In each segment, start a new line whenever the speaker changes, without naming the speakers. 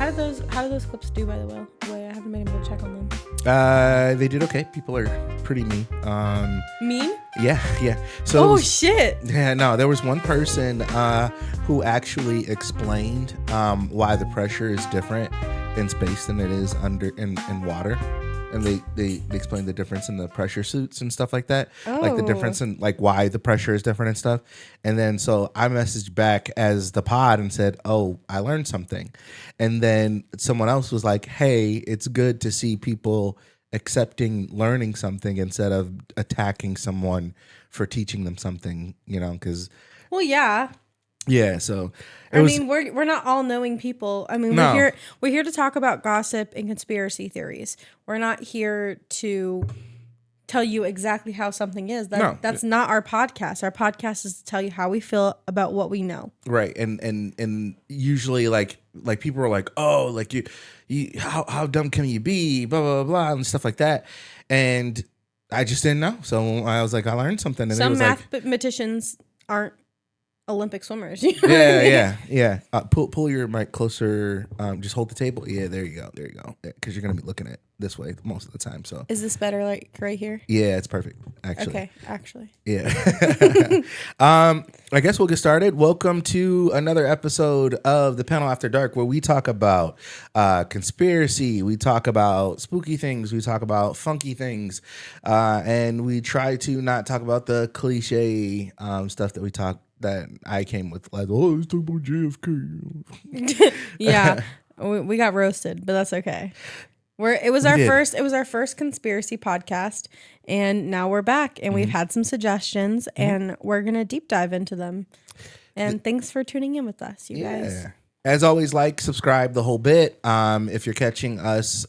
How do those clips do, by the way? I haven't been able to check on them.
They did okay. People are pretty mean.
Mean?
Yeah. So
shit.
Yeah, no, there was one person who actually explained why the pressure is different in space than it is in water. And they explained the difference in the pressure suits and stuff like that. Like the difference in like why the pressure is different and stuff. And then so I messaged back as the pod and said, "Oh, I learned something." And then someone else was like, "Hey, it's good to see people accepting learning something instead of attacking someone for teaching them something, because."
Well, yeah.
Yeah, so
we're not all knowing people. I mean,
No.
we're here to talk about gossip and conspiracy theories. We're not here to tell you exactly how something is. That's not our podcast. Our podcast is to tell you how we feel about what we know.
Right, and usually like people are like, "Oh, like you how dumb can you be?" Blah blah blah and stuff like that, and I just didn't know. So I was like, I learned something. And
some
it was
mathematicians aren't Olympic swimmers.
Yeah. Pull your mic closer. Just hold the table. Yeah, there you go. Because you're gonna be looking at this way most of the time. So
is this better, like right here?
Yeah, it's perfect. Actually. Yeah. I guess we'll get started. Welcome to another episode of the Panle After Dark, where we talk about conspiracy, we talk about spooky things, we talk about funky things, and we try to not talk about the cliche stuff that I came with, like, "Oh, let's talk about JFK."
Yeah, we got roasted, but that's okay. It was our first conspiracy podcast, and now we're back, and we've had some suggestions, and we're gonna deep dive into them. And thanks for tuning in with us, you guys.
As always, like, subscribe, the whole bit. If you're catching us,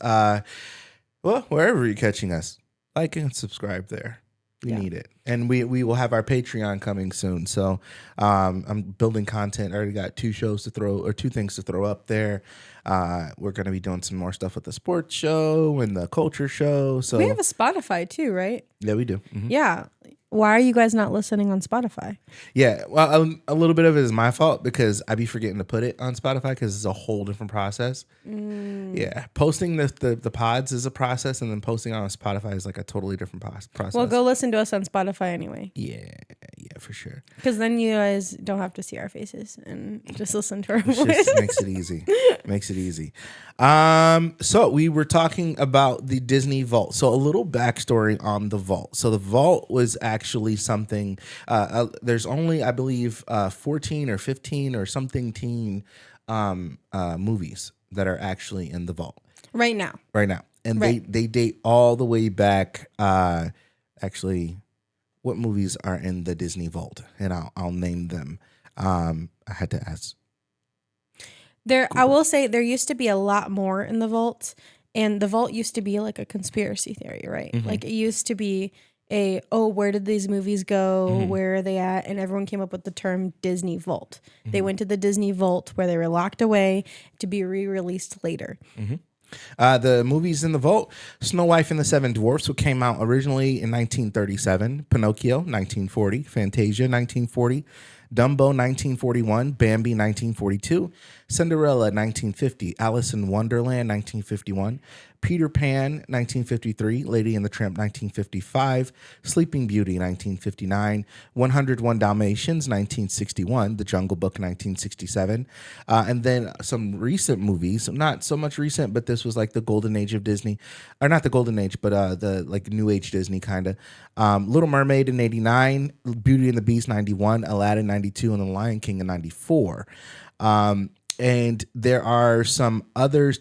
wherever you're catching us, like and subscribe there. We need it. And we will have our Patreon coming soon. So I'm building content. I already got two things to throw up there. We're going to be doing some more stuff with the sports show and the culture show. So
we have a Spotify too, right?
Yeah, we do. Mm-hmm.
Yeah. Why are you guys not listening on Spotify?
Yeah, well, a little bit of it is my fault because I be forgetting to put it on Spotify because it's a whole different process. Yeah, posting the pods is a process, and then posting on Spotify is like a totally different process.
Well, go listen to us on Spotify anyway.
Yeah, for sure.
Because then you guys don't have to see our faces and just listen to our voice.
Just makes it easy. So we were talking about the Disney Vault. So a little backstory on the Vault. So the Vault was actually something. There's only, I believe, 14 or 15 or something teen movies that are actually in the Vault
right now.
And they date all the way back. Actually, what movies are in the Disney Vault? And I'll name them. I had to ask.
I will say there used to be a lot more in the Vault, and the Vault used to be like a conspiracy theory, right? Mm-hmm. Like it used to be where did these movies go? Mm-hmm. Where are they at? And everyone came up with the term Disney Vault. Mm-hmm. They went to the Disney Vault where they were locked away to be re-released later.
Mm-hmm. The movies in the Vault: Snow White and the Seven Dwarfs, which came out originally in 1937, Pinocchio 1940, Fantasia 1940, Dumbo 1941, Bambi 1942, Cinderella 1950, Alice in Wonderland 1951, Peter Pan 1953, Lady and the Tramp 1955, Sleeping Beauty 1959, 101 Dalmatians 1961, The Jungle Book 1967, and then some recent movies, not so much recent, but this was like the golden age of Disney, or not the golden age, but the like new age Disney kind of. Little Mermaid in 89, Beauty and the Beast 91, Aladdin 92, and The Lion King in 94. And there are some others.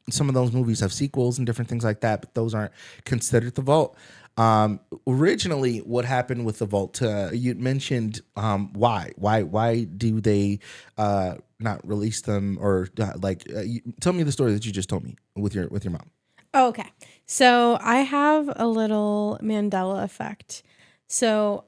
Some of those movies have sequels and different things like that, but those aren't considered the Vault. Originally, what happened with the Vault? You mentioned why do they not release them, or tell me the story that you just told me with your mom.
Oh, okay. So I have a little Mandela effect. So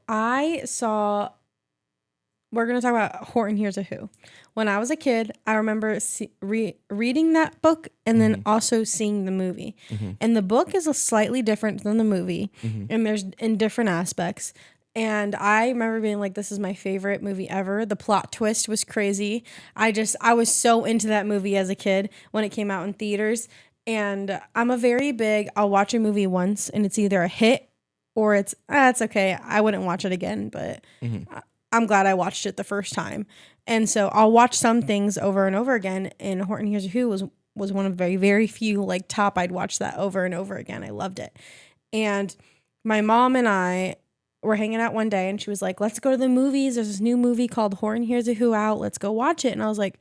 we're going to talk about Horton Hears a Who. When I was a kid, I remember reading that book and then also seeing the movie. Mm-hmm. And the book is slightly different than the movie, and there's in different aspects. And I remember being like, this is my favorite movie ever. The plot twist was crazy. I was so into that movie as a kid when it came out in theaters. And I'm a very big, I'll watch a movie once and it's either a hit or it's okay. I wouldn't watch it again, but I'm glad I watched it the first time. And so I'll watch some things over and over again. And Horton Hears a Who was one of very, very few like top I'd watch that over and over again. I loved it. And my mom and I were hanging out one day and she was like, let's go to the movies. There's this new movie called Horton Hears a Who out. Let's go watch it. And I was like,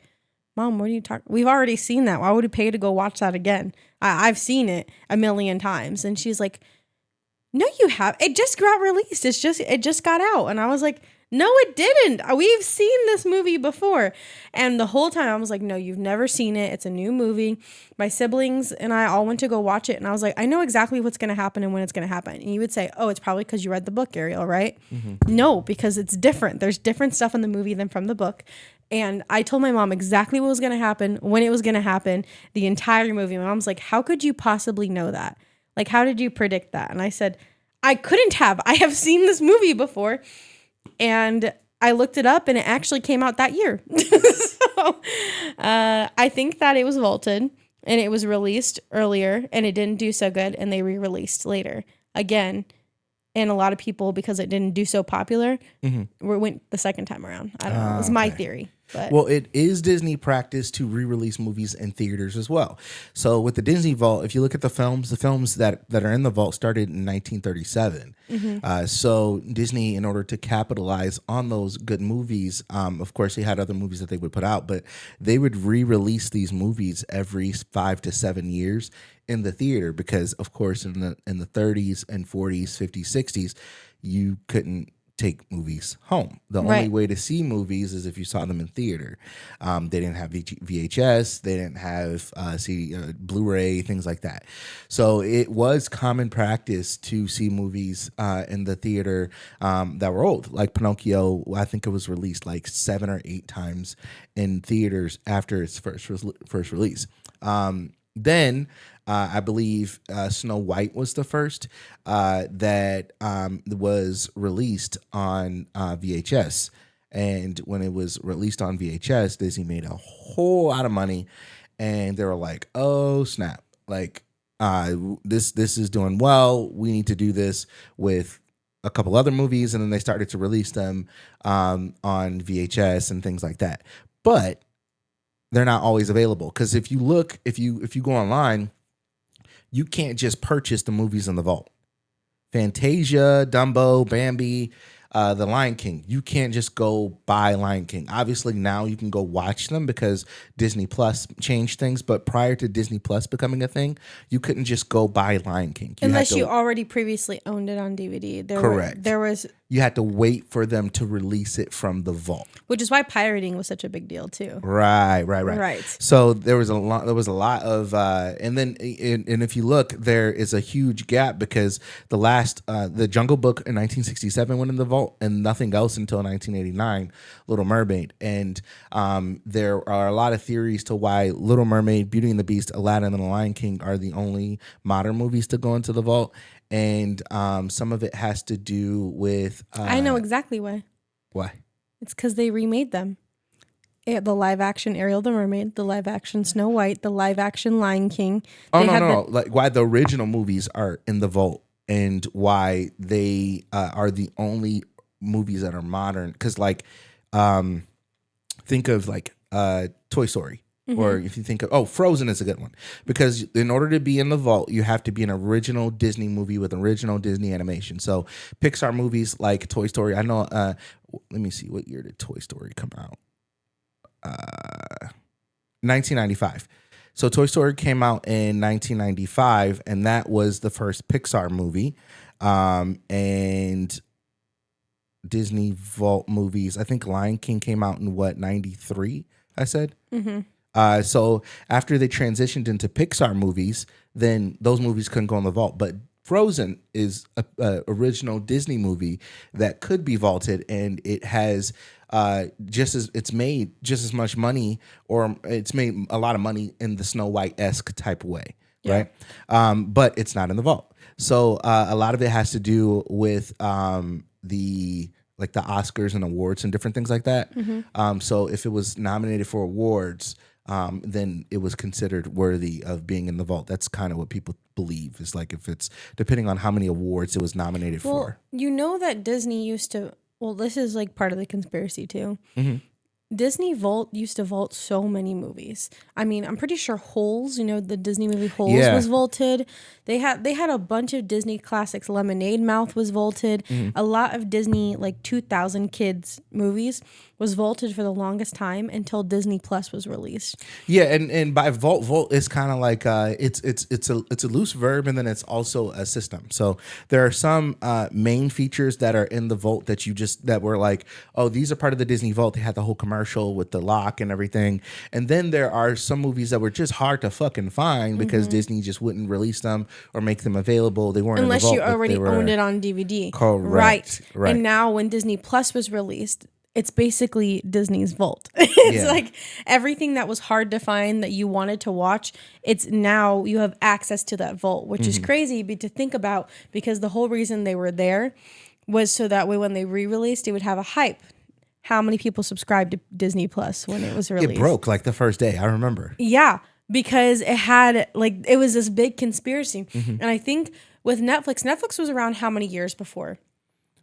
Mom, what are you talking? We've already seen that. Why would we pay to go watch that again? I've seen it a million times. And she's like, no, you have. It just got released. It just got out. And I was like, no, it didn't. We've seen this movie before. And the whole time I was like, no, you've never seen it. It's a new movie. My siblings and I all went to go watch it. And I was like, I know exactly what's going to happen and when it's going to happen. And you would say, oh, it's probably because you read the book, Ariel, right? No, because it's different. There's different stuff in the movie than from the book. And I told my mom exactly what was going to happen, when it was going to happen, the entire movie. My mom's like, how could you possibly know that? Like, how did you predict that? And I said, I couldn't have. I have seen this movie before. And I looked it up and it actually came out that year. So I think that it was vaulted and it was released earlier and it didn't do so good and they re-released later again. And a lot of people, because it didn't do so popular, went the second time around. I don't know. It was my theory. But.
Well, it is Disney practice to re-release movies in theaters as well. So with the Disney Vault, if you look at the films that are in the vault started in 1937. So Disney, in order to capitalize on those good movies, of course, they had other movies that they would put out, but they would re-release these movies every 5 to 7 years in the theater because, of course, in the 30s and 40s, 50s, 60s, you couldn't take movies home. The only way to see movies is if you saw them in theater. They didn't have VHS. They didn't have Blu-ray, things like that. So it was common practice to see movies in the theater that were old. Like Pinocchio, I think it was released like 7 or 8 times in theaters after its first release. Then I believe Snow White was the first that was released on VHS. And when it was released on VHS, Disney made a whole lot of money. And they were like, oh, snap. Like, this is doing well. We need to do this with a couple other movies. And then they started to release them on VHS and things like that. But they're not always available because if you go online, you can't just purchase the movies in the vault. Fantasia, Dumbo, Bambi, The Lion King. You can't just go buy Lion King. Obviously, now you can go watch them because Disney Plus changed things. But prior to Disney Plus becoming a thing, you couldn't just go buy Lion King.
Unless you already previously owned it on DVD.
Correct. You had to wait for them to release it from the vault.
Which is why pirating was such a big deal too.
Right. So there was a lot of, and then if you look, there is a huge gap because the Jungle Book in 1967 went in the vault and nothing else until 1989, Little Mermaid. And there are a lot of theories to why Little Mermaid, Beauty and the Beast, Aladdin, and The Lion King are the only modern movies to go into the vault. And some of it has to do with...
I know exactly why.
Why?
It's because they remade them. The live action Ariel the Mermaid, the live action Snow White, the live action Lion King.
No. Like why the original movies are in the vault and why they are the only movies that are modern. Because think of Toy Story. Or if you think of, Frozen is a good one. Because in order to be in the vault, you have to be an original Disney movie with original Disney animation. So Pixar movies like Toy Story, I know, let me see, what year did Toy Story come out? 1995. So Toy Story came out in 1995, and that was the first Pixar movie. And Disney Vault movies, I think Lion King came out in 93, I said? So after they transitioned into Pixar movies, then those movies couldn't go in the vault. But Frozen is a original Disney movie that could be vaulted, and it has it's made just as much money, or it's made a lot of money in the Snow White-esque type of way, right? But it's not in the vault. So a lot of it has to do with the Oscars and awards and different things like that. So if it was nominated for awards, then it was considered worthy of being in the vault. That's kind of what people believe. Is like if it's depending on how many awards it was nominated for.
You know that Disney used to. Well, this is like part of the conspiracy too. Disney used to vault so many movies. I mean, I'm pretty sure Holes, the Disney movie Holes was vaulted. They had a bunch of Disney classics. Lemonade Mouth was vaulted. A lot of Disney 2000 kids movies was vaulted for the longest time until Disney Plus was released.
Yeah, and by vault is kind of like it's a loose verb, and then it's also a system. So there are some main features that are in the vault that were like, oh, these are part of the Disney vault. They had the whole commercial with the lock and everything. And then there are some movies that were just hard to fucking find because Disney just wouldn't release them or make them available. They weren't
unless
in the
you
vault,
already owned it on DVD.
Correct. Right.
And now when Disney Plus was released, it's basically Disney's vault. It's like everything that was hard to find that you wanted to watch, it's now you have access to that vault, which is crazy to think about because the whole reason they were there was so that way when they re-released, it would have a hype. How many people subscribed to Disney Plus when it was released?
It broke like the first day, I remember.
Yeah, because it had it was this big conspiracy. And I think with Netflix was around how many years before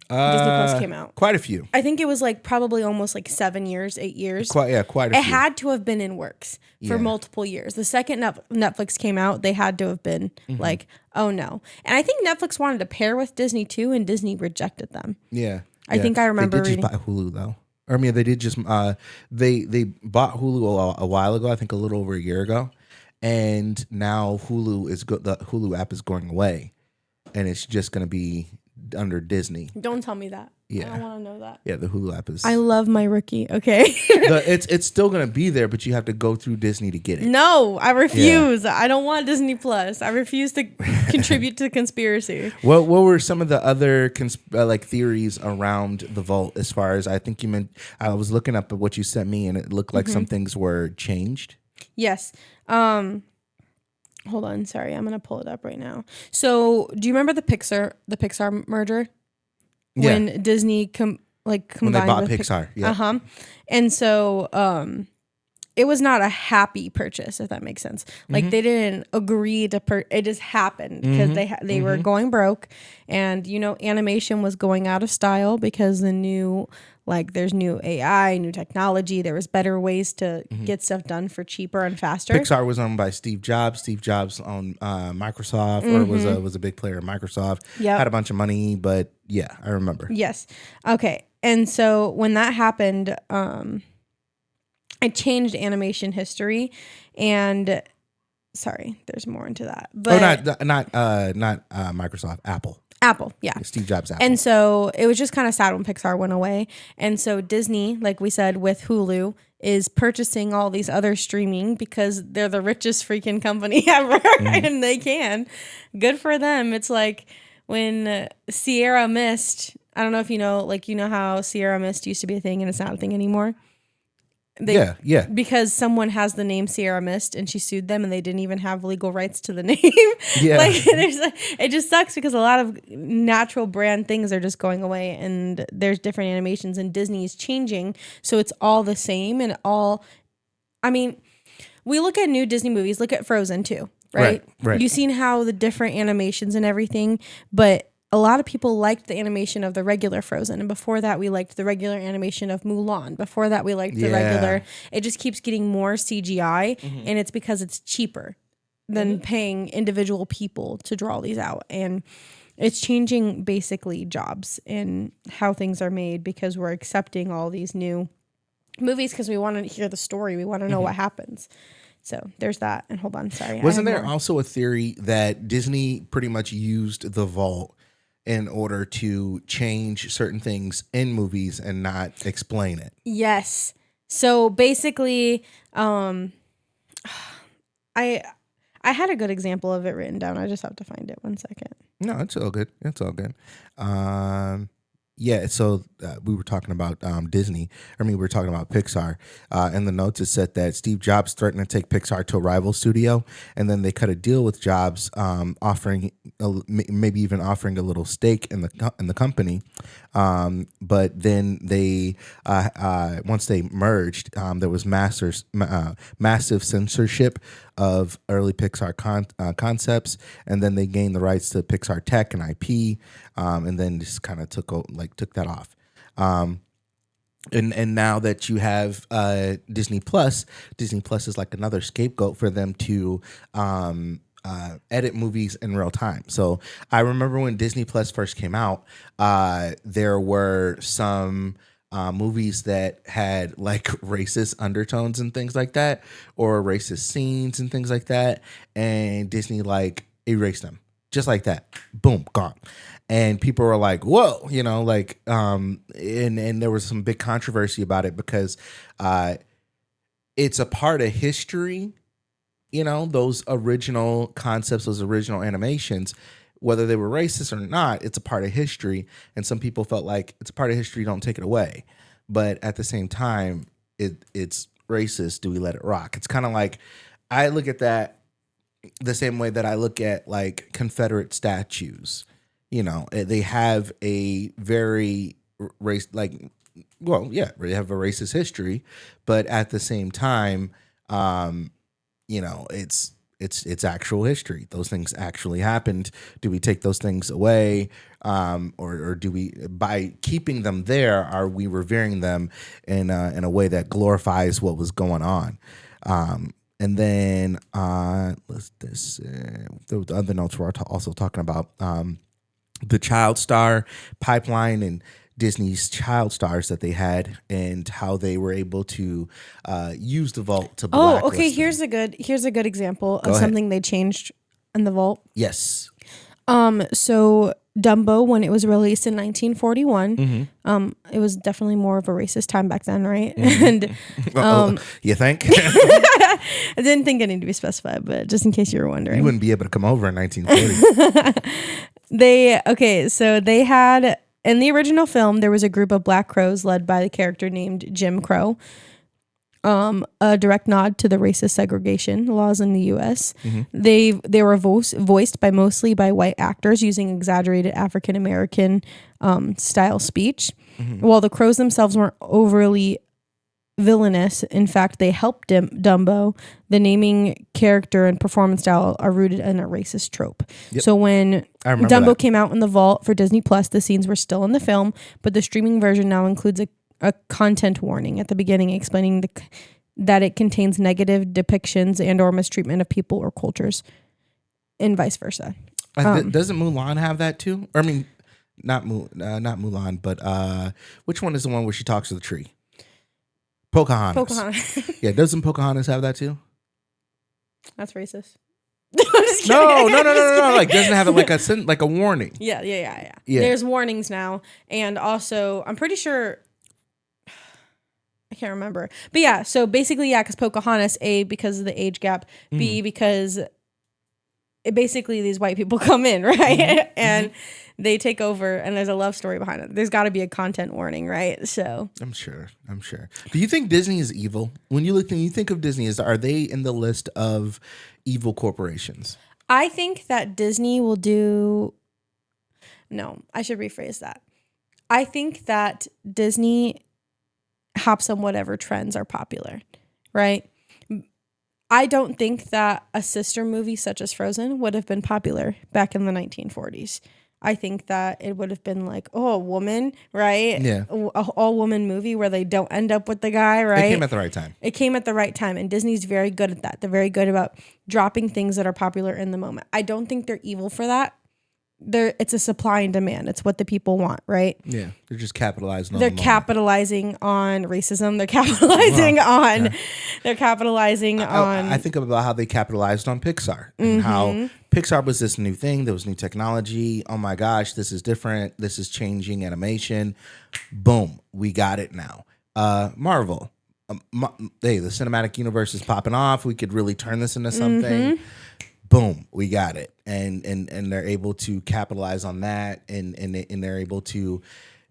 Disney Plus came out?
Quite a few.
I think it was probably almost 7 years, 8 years.
Quite a few.
It had to have been in works for multiple years. The second Netflix came out, they had to have been oh no. And I think Netflix wanted to pair with Disney too, and Disney rejected them.
Yeah.
I think I remember
they did just buy Hulu though. I mean, they did just they bought Hulu a while ago. I think a little over a year ago, and now Hulu the Hulu app is going away, and it's just going to be under Disney.
Don't tell me that.
Yeah.
I don't want to know that.
Yeah, the Hulu app is.
I love my rookie. Okay.
It's still going to be there, but you have to go through Disney to get it.
No, I refuse. Yeah. I don't want Disney Plus. I refuse to contribute to the conspiracy.
What were some of the other theories around the vault? As far as I think you meant, I was looking up at what you sent me, and it looked like some things were changed.
Yes. Hold on, sorry, I'm gonna pull it up right now. So, do you remember the Pixar merger?
Yeah.
When Disney combined
when they bought Pixar, yeah.
And so, it was not a happy purchase, if that makes sense. They didn't agree to it just happened because they were going broke, and animation was going out of style because the new. There's new AI, new technology. There was better ways to get stuff done for cheaper and faster. Pixar
was owned by Steve Jobs. Steve Jobs owned Microsoft, or was a big player in Microsoft.
Yep.
Had a bunch of money, but yeah, I remember.
Yes. Okay. And so when that happened, it changed animation history. And sorry, there's more into that. But
not Microsoft,
Apple, yeah.
Steve Jobs Apple.
And so it was just kind of sad when Pixar went away. And so Disney, like we said, with Hulu, is purchasing all these other streaming because they're the richest freaking company ever. And they can. Good for them. It's like when Sierra Mist, I don't know if you know how Sierra Mist used to be a thing and it's not a thing anymore.
Yeah.
Because someone has the name Sierra Mist and she sued them and they didn't even have legal rights to the name.
Yeah.
It just sucks because a lot of natural brand things are just going away and there's different animations and Disney is changing. So it's all the same and we look at new Disney movies, look at Frozen too, right?
Right.
You've seen how the different animations and everything, but a lot of people liked the animation of the regular Frozen. And before that, we liked the regular animation of Mulan. Before that, we liked the regular. It just keeps getting more CGI. And it's because it's cheaper than paying individual people to draw these out. And it's changing basically jobs and how things are made because we're accepting all these new movies because we want to hear the story. We want to know what happens. So there's that. And hold on, sorry.
Wasn't there also a theory that Disney pretty much used the vault in order to change certain things in movies and not explain it?
Yes. So basically, I had a good example of it written down. I just have to find it. 1 second.
No, it's all good. Yeah, so we were talking about Disney. I mean, we were talking about Pixar. In the notes, it said that Steve Jobs threatened to take Pixar to a rival studio, and then they cut a deal with Jobs, offering maybe even offering a little stake in the company. But then they once they merged, there was massive censorship of early Pixar concepts, and then they gained the rights to Pixar tech and IP, and then just kind of took that off. And now that you have Disney Plus is like another scapegoat for them to edit movies in real time. So I remember when Disney Plus first came out, there were some movies that had like racist undertones and things like that, or racist scenes and things like that, and Disney like erased them just like that. Boom, gone. And people were like, whoa, and there was some big controversy about it because it's a part of history, those original concepts, those original animations, whether they were racist or not, it's a part of history. And some people felt like it's a part of history, don't take it away. But at the same time, it's racist. Do we let it rock? It's kind of like, I look at that the same way that I look at like Confederate statues. They have a very they have a racist history, but at the same time, it's actual history. Those things actually happened. Do we take those things away, or do we, by keeping them there, are we revering them in a way that glorifies what was going on? And then the other notes were also talking about the child star pipeline and Disney's child stars that they had, and how they were able to use the vault to blacklist
okay.
them.
Here's a good example of something they changed in the vault.
Yes.
So Dumbo, when it was released in 1941, it was definitely more of a racist time back then, right? And
you think?
I didn't think it needed to be specified, but just in case you were wondering,
you wouldn't be able to come over in 1940.
So they had, in the original film, there was a group of black crows led by the character named Jim Crow. A direct nod to the racist segregation laws in the U.S. They were voiced mostly by white actors using exaggerated African American style speech. While the crows themselves weren't overly villainous, in fact, they helped Dumbo. The naming, character, and performance style are rooted in a racist trope. Yep. So when Dumbo came out in the vault for Disney Plus, the scenes were still in the film, but the streaming version now includes a content warning at the beginning explaining that it contains negative depictions and or mistreatment of people or cultures, and vice versa.
Doesn't Mulan have that too? Or, I mean, not Mulan, but which one is the one where she talks to the tree? Pocahontas. Yeah, doesn't Pocahontas have that too?
That's racist.
No. Like, doesn't have it like a warning.
Yeah. There's warnings now, and also I'm pretty sure. I can't remember. But yeah, so basically, because Pocahontas, A, because of the age gap, B, because basically these white people come in, right? And they take over, and there's a love story behind it. There's got to be a content warning, right? So I'm sure.
Do you think Disney is evil? When you think of Disney, are they in the list of evil corporations?
I think that Disney will do... No, I should rephrase that. I think that Disney hops on whatever trends are popular, right? I don't think that a sister movie such as Frozen would have been popular back in the 1940s. I think that it would have been like, a woman, right?
Yeah.
An all-woman movie where they don't end up with the guy, right?
It came at the right time.
It came at the right time, and Disney's very good at that. They're very good about dropping things that are popular in the moment. I don't think they're evil for that. It's a supply and demand. It's what the people want, right?
Yeah, they're just capitalizing on
They're capitalizing on racism. They're capitalizing on... Yeah. They're capitalizing on...
I think about how they capitalized on Pixar and how Pixar was this new thing. There was new technology. Oh my gosh, this is different. This is changing animation. Boom, we got it now. Marvel. Hey, the cinematic universe is popping off. We could really turn this into something. Boom, we got it. And they're able to capitalize on that, and they're able to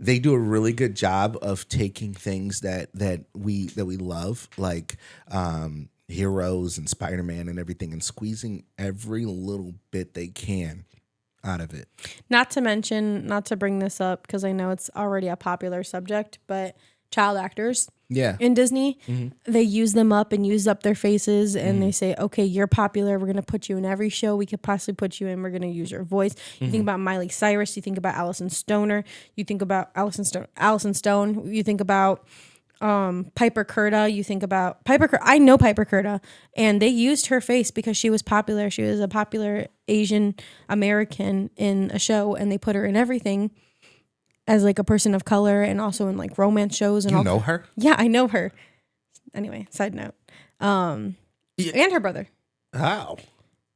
they do a really good job of taking things that we love, like Heroes and Spider-Man and everything, and squeezing every little bit they can out of it.
Not to mention, not to bring this up because I know it's already a popular subject, but child actors.
Yeah.
In Disney, they use them up and use up their faces, and they say, okay, you're popular. We're going to put you in every show we could possibly put you in. We're going to use your voice. You think about Miley Cyrus. You think about Allison Stoner. You think about Allison Stone. You think about Piper Curda. You think about Piper Curda. I know Piper Curda, and they used her face because she was popular. She was a popular Asian American in a show, and they put her in everything as like a person of color, and also in like romance shows. And
you know her?
Yeah, I know her. Anyway, side note. And her brother.
How?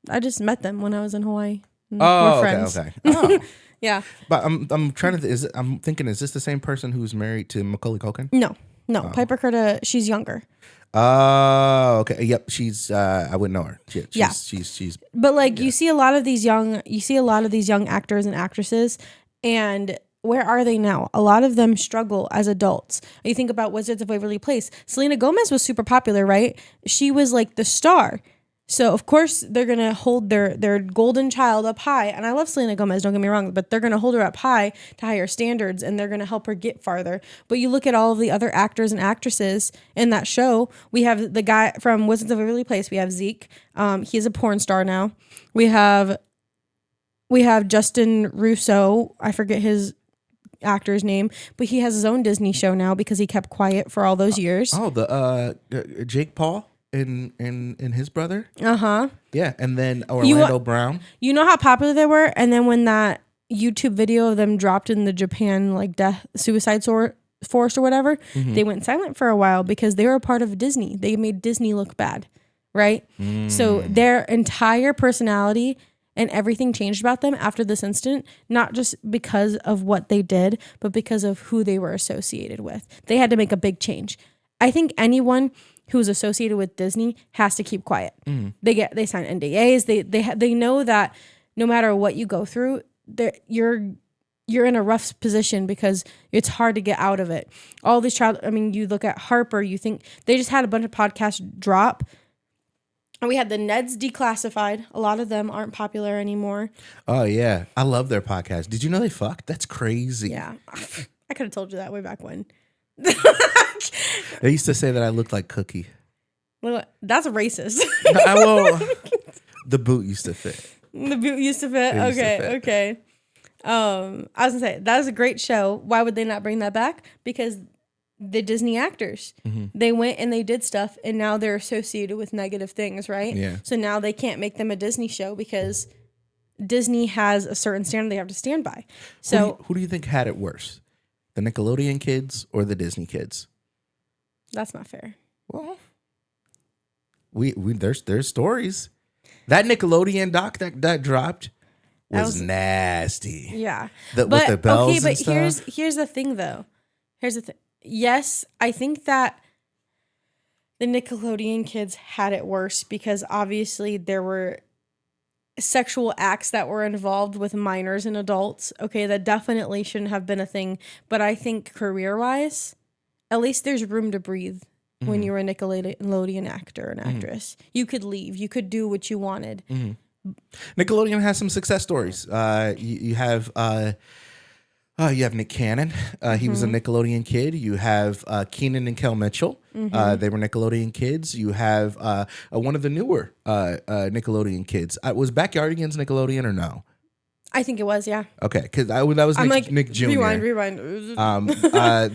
I just met them when I was in Hawaii.
Oh,
we're friends.
okay. Oh.
Yeah.
But I'm trying to. I'm thinking, is this the same person who's married to Macaulay Culkin?
No. Piper Curda, she's younger.
Oh, okay. Yep. She's. I wouldn't know her. She's.
But like, you see a lot of these young actors and actresses, and where are they now? A lot of them struggle as adults. You think about Wizards of Waverly Place. Selena Gomez was super popular, right? She was like the star. So of course they're gonna hold their golden child up high. And I love Selena Gomez, don't get me wrong, but they're gonna hold her up high to higher standards, and they're gonna help her get farther. But you look at all of the other actors and actresses in that show. We have the guy from Wizards of Waverly Place. We have Zeke. He's a porn star now. We have Justin Russo. I forget his actor's name, but he has his own Disney show now because he kept quiet for all those years.
Oh, the Jake Paul and his brother. Yeah, and then Orlando Brown.
You know how popular they were, and then when that YouTube video of them dropped in the Japan like suicide forest or whatever, they went silent for a while because they were a part of Disney. They made Disney look bad, right? So their entire personality and everything changed about them after this incident, not just because of what they did, but because of who they were associated with. They had to make a big change. I think anyone who's associated with Disney has to keep quiet. They sign NDAs. They know that no matter what you go through, you're in a rough position because it's hard to get out of it. All these you look at Harper, you think they just had a bunch of podcasts drop. And we had the Neds declassified. A lot of them aren't popular anymore.
Oh, yeah. I love their podcast. Did you know they fucked? That's crazy.
Yeah. I could have told you that way back when.
They used to say that I looked like Cookie.
Well, that's racist.
The boot used to fit.
The boot used to fit? Okay. I was going to say, that was a great show. Why would they not bring that back? Because the Disney actors, they went and they did stuff, and now they're associated with negative things, right?
Yeah.
So now they can't make them a Disney show because Disney has a certain standard they have to stand by. So
who do you think had it worse? The Nickelodeon kids or the Disney kids?
That's not fair.
Well, there's stories. That Nickelodeon doc that dropped was nasty.
Yeah.
With the bells and stuff.
Here's the thing though. Yes, I think that the Nickelodeon kids had it worse because obviously there were sexual acts that were involved with minors and adults. Okay, that definitely shouldn't have been a thing. But I think career-wise, at least there's room to breathe when you're a Nickelodeon actor and actress. You could leave. You could do what you wanted.
Nickelodeon has some success stories. You have Nick Cannon. He was a Nickelodeon kid. You have Keenan and Kel Mitchell. They were Nickelodeon kids. You have one of the newer Nickelodeon kids. Was Backyardigans Nickelodeon or no?
I think it was, yeah.
Okay, because that was Nick Jr.
Rewind.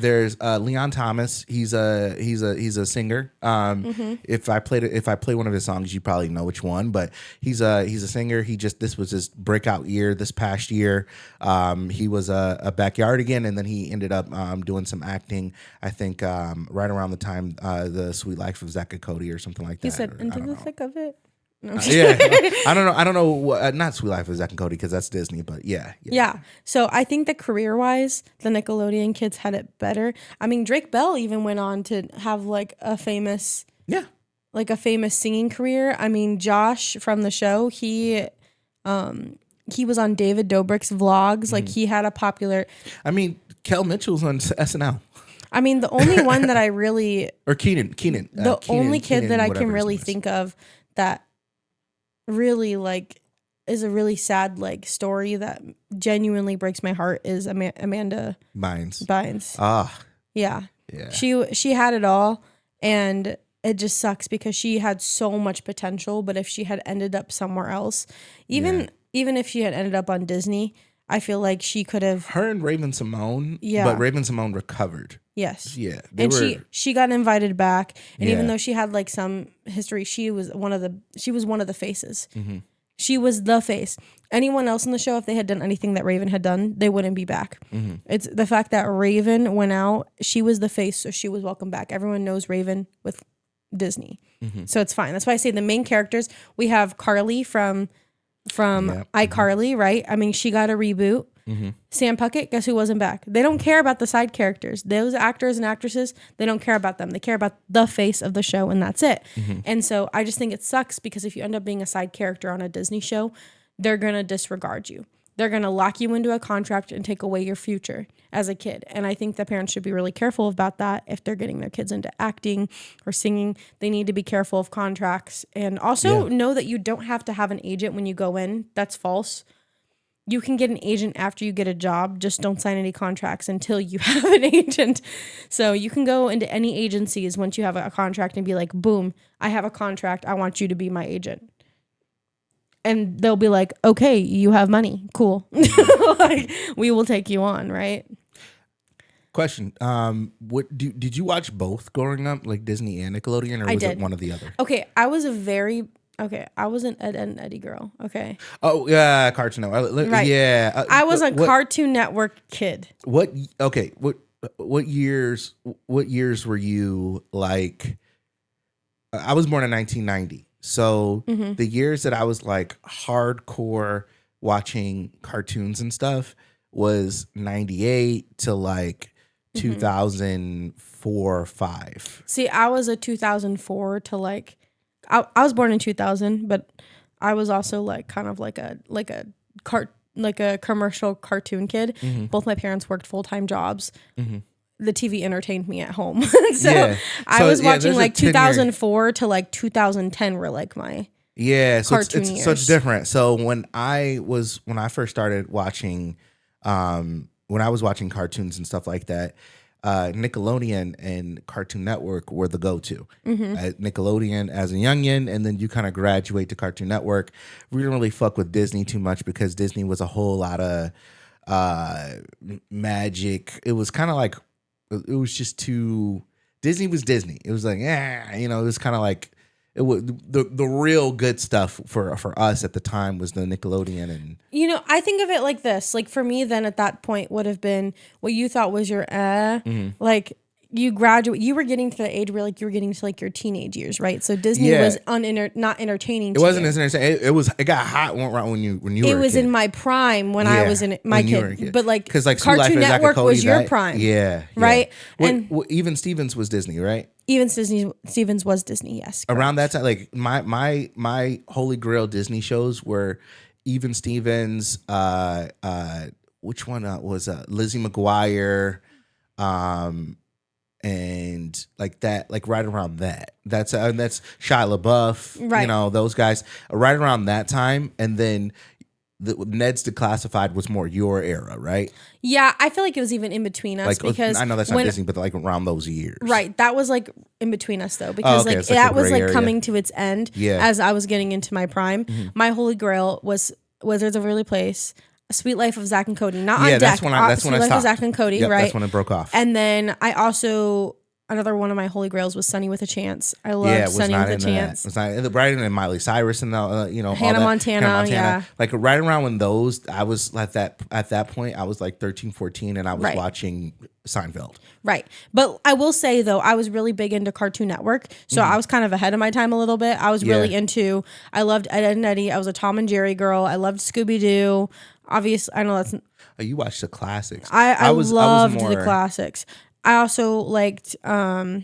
There's Leon Thomas. He's a singer. If I play one of his songs, you probably know which one. But he's a singer. This was his breakout year this past year. He was a Backyardigan, and then he ended up doing some acting. I think right around the time the Sweet Life of Zack and Cody or something like that.
He said into the thick of it. No.
I don't know. Not Sweet Life of Zack and Cody because that's Disney, but yeah.
So I think that career-wise, the Nickelodeon kids had it better. I mean, Drake Bell even went on to have like a famous singing career. I mean, Josh from the show, he he was on David Dobrik's vlogs. Like he had a popular.
I mean, Kel Mitchell's on SNL.
I mean, the only one that I really
or Keenan.
The only kid that I can really think of that really like is a really sad like story that genuinely breaks my heart is Amanda Bynes. Yeah. She had it all, and it just sucks because she had so much potential, but if she had ended up somewhere else, even if she had ended up on Disney, I feel like she could have.
Her and Raven-Symoné, but Raven-Symoné recovered.
Yes.
Yeah.
She got invited back, and even though she had like some history, she was one of the faces. Mm-hmm. She was the face. Anyone else in the show, if they had done anything that Raven had done, they wouldn't be back. Mm-hmm. It's the fact that Raven went out. She was the face, so she was welcome back. Everyone knows Raven with Disney, so it's fine. That's why I say the main characters. We have Carly from iCarly, right? I mean, she got a reboot. Mm-hmm. Sam Puckett, guess who wasn't back? They don't care about the side characters. Those actors and actresses, they don't care about them. They care about the face of the show, and that's it. Mm-hmm. And so I just think it sucks because if you end up being a side character on a Disney show, they're going to disregard you. They're going to lock you into a contract and take away your future as a kid. And I think the parents should be really careful about that. If they're getting their kids into acting or singing, they need to be careful of contracts. And also know that you don't have to have an agent when you go in. That's false. You can get an agent after you get a job. Just don't sign any contracts until you have an agent. So you can go into any agencies once you have a contract and be like, boom, I have a contract. I want you to be my agent. And they'll be like, okay, you have money. Cool. Like, we will take you on, right?
Question. Did you watch both growing up, like Disney and Nickelodeon, or was it one or the other?
Okay, I was an Ed, and Eddie girl. Okay.
Oh yeah, Cartoon Network. Right. Yeah.
I was a Cartoon Network kid.
What years were you like? I was born in 1990. So the years that I was like hardcore watching cartoons and stuff was 98 to like 2004 or 5.
See, I was a 2004 to like I was born in 2000, but I was also like kind of like a commercial cartoon kid. Mm-hmm. Both my parents worked full-time jobs. Mm-hmm. The TV entertained me at home. I was watching like 2004 to like 2010 were like my cartoon years.
So it's different. So when I first started watching, when I was watching cartoons and stuff like that, Nickelodeon and Cartoon Network were the go-to. Nickelodeon as a youngin', and then you kind of graduate to Cartoon Network. We didn't really fuck with Disney too much because Disney was a whole lot of magic. It was kind of like, it was just too, Disney was Disney. It was like, it was kind of like, it was the real good stuff for us at the time was the Nickelodeon. And
I think of it like this. Like for me, then at that point would have been what you thought was your like you graduate. You were getting to the age where like you were getting to like your teenage years, right? So Disney was not entertaining.
It wasn't as entertaining. It got hot when you were. It
was in my prime when I was in my kid. But like
because like
Cartoon Network was your prime, right?
And Even Stevens was Disney, right?
Even Stevens was Disney, yes.
Correct. Around that time, like my holy grail Disney shows were Even Stevens. Which one was Lizzie McGuire? And like that, like right around that. That's Shia LaBeouf, right? Those guys right around that time, and then Ned's Declassified was more your era, right? Yeah,
I feel like it was even in between us
like,
because
I know that's not Disney, but like around those years,
right? That was like in between us though, because like that was like coming to its end as I was getting into my prime. Mm-hmm. My holy grail was Wizards of Waverly Place. Sweet Life of Zach and Cody, not on deck.
That's when I stopped.
Of Zach and Cody, right?
That's when it broke off.
And then I also, another one of my holy grails was Sunny with a Chance. I loved Sunny with a Chance.
It's not right in Miley Cyrus and
Hannah Montana, yeah.
Like right around when those, I was at that point, I was like 13, 14, and I was watching Seinfeld.
Right. But I will say though, I was really big into Cartoon Network. So I was kind of ahead of my time a little bit. I was really into, I loved Ed, Edd n Eddy. I was a Tom and Jerry girl. I loved Scooby-Doo. Obviously, I know that's.
Oh, you watched the classics.
I loved the classics. I also liked, Bill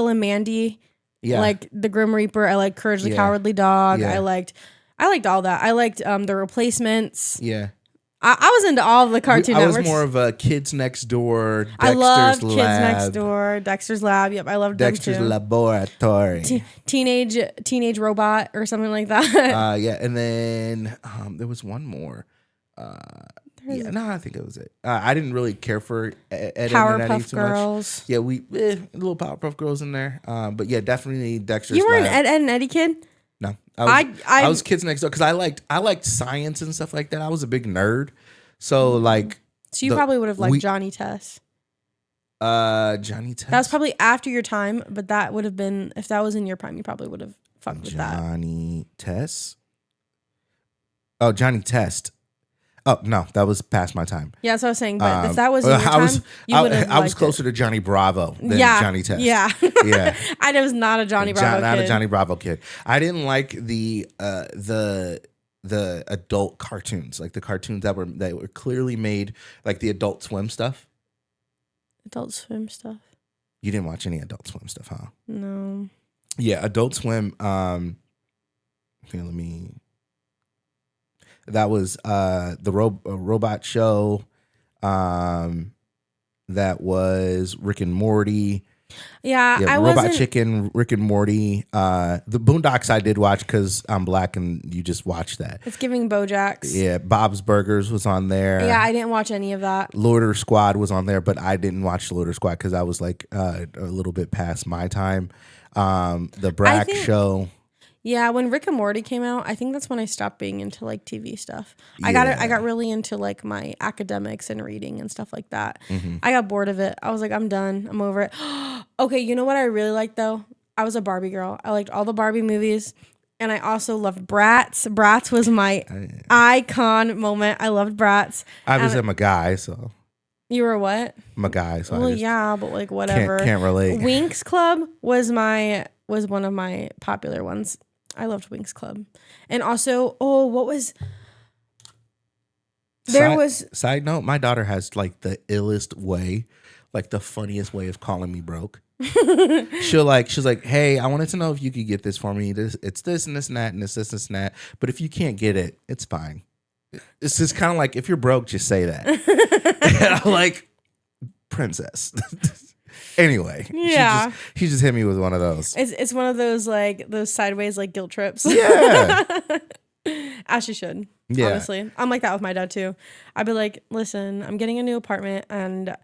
and Mandy. Yeah. Like The Grim Reaper. I liked Courage the Cowardly Dog. Yeah. I liked I liked all that. I liked The Replacements.
Yeah.
I was into all of the Cartoon Networks.
I was more of a Kids Next Door, Dexter's
I loved
Lab.
Kids Next Door, Dexter's Lab. Yep, I loved
Dexter's
them too.
Laboratory.
Teenage Robot or something like that.
Yeah, and then there was one more. I think it was it. I didn't really care for Ed, Ed and Eddie too
Girls.
much. Yeah, a little Powerpuff Girls in there. But yeah, definitely Dexter's
You were
Lab.
an Ed and Eddie kid?
No, I was Kids Next Door because I liked science and stuff like that. I was a big nerd, so like.
So you probably would have liked Johnny Test.
Johnny Test.
That was probably after your time, but that would have been, if that was in your prime, you probably would have fucked with that.
Johnny Test. Oh, Johnny Test. Oh no, that was past my time.
Yeah, that's what I was saying. But if that was in your time, you would have.
I was closer to Johnny Bravo than Johnny Test.
Yeah,
yeah.
I was not a Johnny Bravo kid.
Not a Johnny Bravo kid. I didn't like the adult cartoons, like the cartoons that were clearly made, like the Adult Swim stuff.
Adult Swim stuff.
You didn't watch any Adult Swim stuff, huh?
No.
Yeah, Adult Swim. Here, let me. That was the robot show. That was Rick and Morty.
Yeah, I
Robot
wasn't...
Chicken, Rick and Morty. The Boondocks I did watch because I'm black and you just watch that.
It's giving Bojacks.
Yeah, Bob's Burgers was on there.
Yeah, I didn't watch any of that.
Loader Squad was on there, but I didn't watch Loader Squad because I was like a little bit past my time. The Brack Show.
Yeah, when Rick and Morty came out, I think that's when I stopped being into like TV stuff. I got really into like my academics and reading and stuff like that. Mm-hmm. I got bored of it. I was like, I'm done. I'm over it. Okay, you know what I really liked though? I was a Barbie girl. I liked all the Barbie movies. And I also loved Bratz. Bratz was my icon moment. I loved Bratz.
I'm a guy, so.
You were what?
I'm a guy, so
yeah, but like whatever.
Can't relate.
Winx Club was one of my popular ones. I loved Winx Club. And also,
Side note, my daughter has like the illest way, like the funniest way of calling me broke. She's like, hey, I wanted to know if you could get this for me. It's this and this and that and it's this and that. But if you can't get it, it's fine. It's just kind of like, if you're broke, just say that. Like, princess. Anyway,
yeah,
she just hit me with one of those.
It's one of those like those sideways like guilt trips.
Yeah,
as she should.
Yeah,
honestly, I'm like that with my dad too. I'd be like, listen, I'm getting a new apartment, and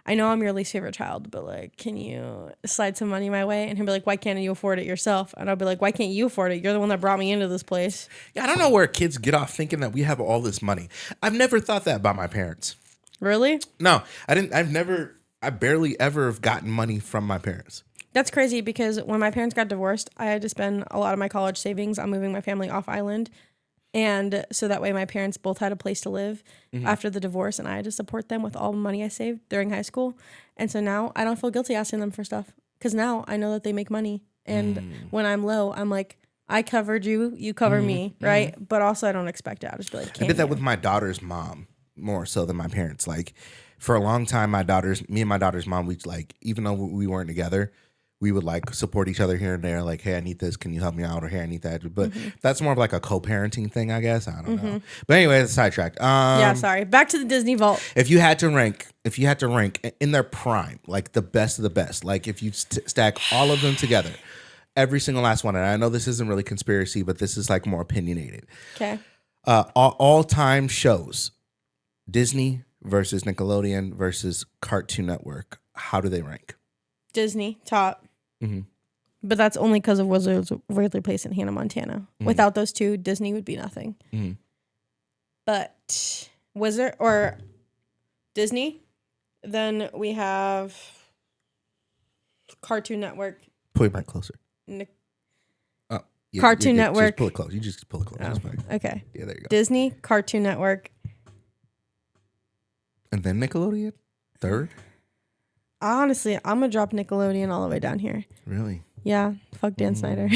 I know I'm your least favorite child, but like, can you slide some money my way? And he'll be like, why can't you afford it yourself? And I'll be like, why can't you afford it? You're the one that brought me into this place.
Yeah, I don't know where kids get off thinking that we have all this money. I've never thought that about my parents.
Really?
No, I didn't. I barely ever have gotten money from my parents.
That's crazy because when my parents got divorced, I had to spend a lot of my college savings on moving my family off island. And so that way my parents both had a place to live after the divorce, and I had to support them with all the money I saved during high school. And so now I don't feel guilty asking them for stuff because now I know that they make money. And when I'm low, I'm like, I covered you, you cover me, right? But also I don't expect it. I'll just be like,
I did that with my daughter's mom more so than my parents. Like, for a long time, me and my daughter's mom, we like, even though we weren't together, we would like support each other here and there. Like, hey, I need this. Can you help me out? Or hey, I need that. But that's more of like a co-parenting thing, I guess. I don't know. But anyway, it's sidetracked.
Yeah, sorry. Back to the Disney Vault.
If you had to rank in their prime, like the best of the best, like if you stack all of them together, every single last one, and I know this isn't really conspiracy, but this is like more opinionated.
Okay.
All-time shows, Disney versus Nickelodeon versus Cartoon Network. How do they rank?
Disney, top.
Mm-hmm.
But that's only because of Wizards of Waverly Place and Hannah Montana. Mm-hmm. Without those two, Disney would be nothing. Mm-hmm. But Wizard or Disney, then we have Cartoon Network.
Pull it back closer.
Cartoon Network.
Just pull it close. You just pull it close.
Oh, okay.
Yeah, there you go.
Disney, Cartoon Network.
And then Nickelodeon? Third?
Honestly, I'm going to drop Nickelodeon all the way down here.
Really?
Yeah. Fuck Dan Snyder.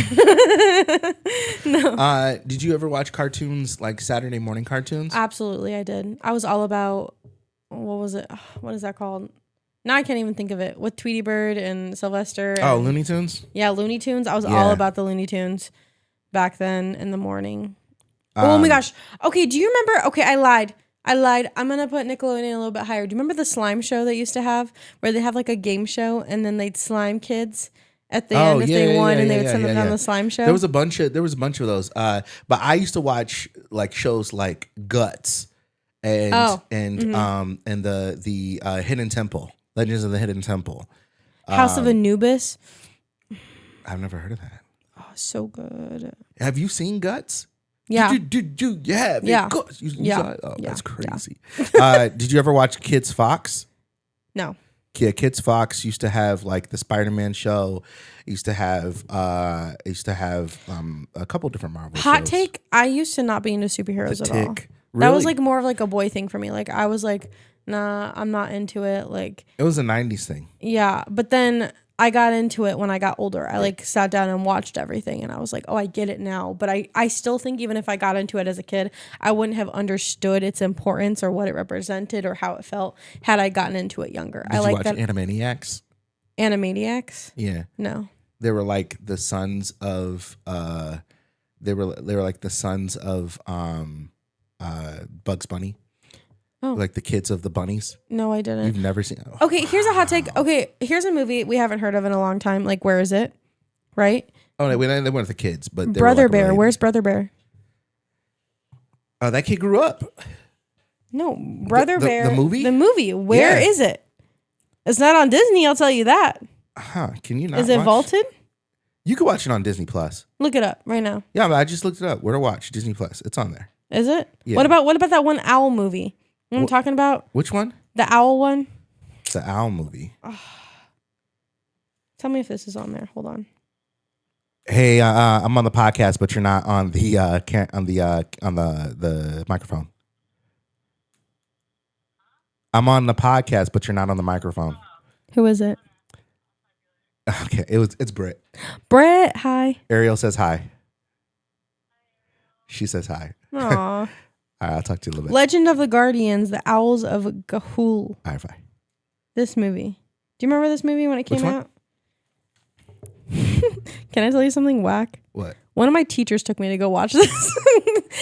No. Did you ever watch cartoons, like Saturday morning cartoons?
Absolutely, I did. I was all about, what was it? What is that called? Now I can't even think of it. With Tweety Bird and Sylvester. And,
Looney Tunes?
Yeah, Looney Tunes. I was all about the Looney Tunes back then in the morning. Oh my gosh. Okay, do you remember? Okay, I lied. I'm gonna put Nickelodeon a little bit higher. Do you remember the slime show they used to have, where they have like a game show and then they'd slime kids at the end if they won, and they would send them down the slime show?
There was a bunch of those. But I used to watch like shows like Guts and the Hidden Temple, Legends of the Hidden Temple,
House of Anubis.
I've never heard of that.
Oh, so good.
Have you seen Guts?
Yeah.
Did you have
yeah.
Guts? You saw it? Oh, that's crazy.
Yeah.
Did you ever watch Kids Fox?
No.
Yeah, Kids Fox used to have like the Spider-Man show. Used to have a couple different Marvel shows.
Hot take, I used to not be into superheroes at all.
Really?
That was like more of like a boy thing for me. Like I was like, nah, I'm not into it. Like
it was a 90s thing.
Yeah, but then I got into it when I got older. I like sat down and watched everything, and I was like, oh, I get it now. But I still think even if I got into it as a kid, I wouldn't have understood its importance or what it represented or how it felt had I gotten into it younger.
Did you watch Animaniacs?
Animaniacs?
Yeah.
No.
They were like the sons of they were like the sons of Bugs Bunny. Oh. Like the kids of the bunnies.
No, I didn't.
You've never seen. Oh,
okay, here's a hot take. Okay, here's a movie we haven't heard of in a long time. Like, where is it? Right?
Oh, no, they weren't the kids, but they
Brother
were like
Bear.
related.
Where's Brother Bear?
Oh, that kid grew up.
No, Brother Bear.
The movie?
The movie. Where is it? It's not on Disney, I'll tell you that.
Huh. Can you not
Is it vaulted?
You can watch it on Disney Plus.
Look it up right now.
Yeah, but I just looked it up. Where to watch? Disney Plus. It's on there.
Is it?
Yeah.
What about that one owl movie? You know what I'm talking about?
Which one?
The owl one.
The owl movie.
Tell me if this is on there. Hold on.
Hey, I'm on the podcast, but you're not on the the microphone. I'm on the podcast, but you're not on the microphone.
Who is it?
Okay, it's Britt.
Brett, hi.
Ariel says hi. She says hi.
Aw.
All right, I'll talk to you a little bit.
Legend of the Guardians, The Owls of Ga'Hoole.
All right, bye.
This movie. Do you remember this movie when it came out? Can I tell you something whack?
What?
One of my teachers took me to go watch this.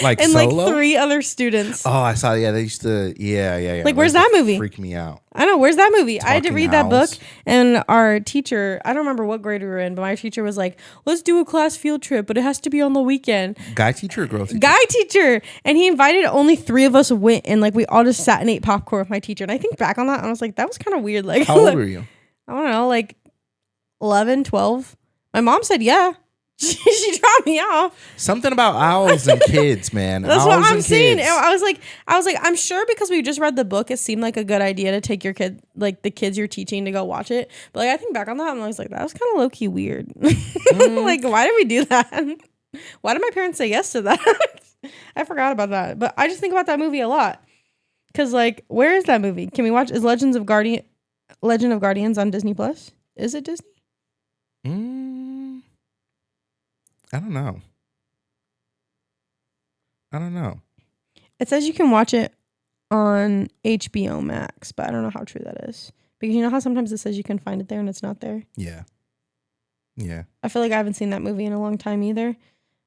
Like
and
solo?
like 3 other students.
Oh, I saw. Yeah, they used to. Yeah.
Like, where's that movie?
Freak me out.
I know. Where's that movie? I had to read that book,
owls.
and our teacher, I don't remember what grade we were in, but my teacher was like, let's do a class field trip, but it has to be on the weekend.
Guy teacher or girl teacher?
Guy teacher. And he invited only 3 of us went, and like we all just sat and ate popcorn with my teacher. And I think back on that, and I was like, that was kind of weird. Like,
how old were you?
I don't know, like 11, 12. My mom said, yeah. She dropped me off.
Something about owls and kids, man.
That's
owls
what I'm
and
saying.
kids.
I was like, I'm sure because we just read the book, it seemed like a good idea to take your kid, like the kids you're teaching, to go watch it. But like, I think back on that, I'm always like, that was kind of low key weird. Like, why did we do that? Why did my parents say yes to that? I forgot about that. But I just think about that movie a lot. Cause like, where is that movie? Can we watch? Is Legend of Guardians on Disney Plus? Is it Disney?
I don't know.
It says you can watch it on HBO Max, but I don't know how true that is. Because you know how sometimes it says you can find it there and it's not there?
Yeah.
I feel like I haven't seen that movie in a long time either.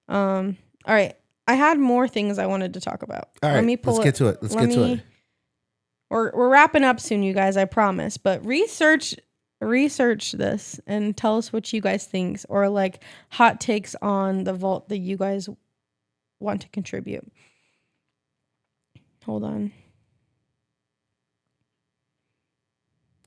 All right. I had more things I wanted to talk about.
All right, let's get to it.
We're wrapping up soon, you guys, I promise. But research this and tell us what you guys think, or like hot takes on the vault that you guys want to contribute. Hold on.